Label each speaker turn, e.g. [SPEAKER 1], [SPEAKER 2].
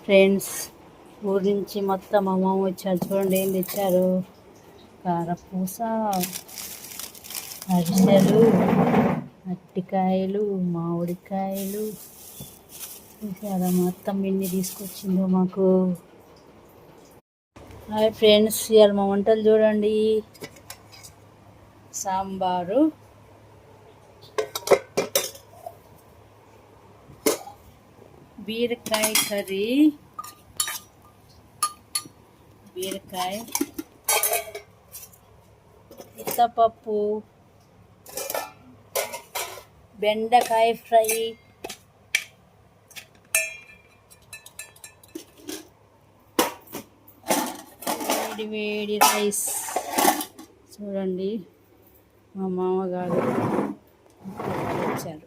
[SPEAKER 1] Friends, ఊరి నుంచి మొత్తం అమ్మ వచ్చారు. చూడండి ఏం తెచ్చారు. కారపూస, అరిసెలు, అరటికాయలు, మామిడికాయలు చూసారా మొత్తం ఎన్ని తీసుకొచ్చిందో మాకు. హాయ్ ఫ్రెండ్స్, ఇవాళ మా వంటలు చూడండి. సాంబారు, బీరకాయ కర్రీ, బీరకాయ ఉత్తపప్పు, బెండకాయ ఫ్రై, వేడి వేడి రైస్. చూడండి మా మామగారు వచ్చారు.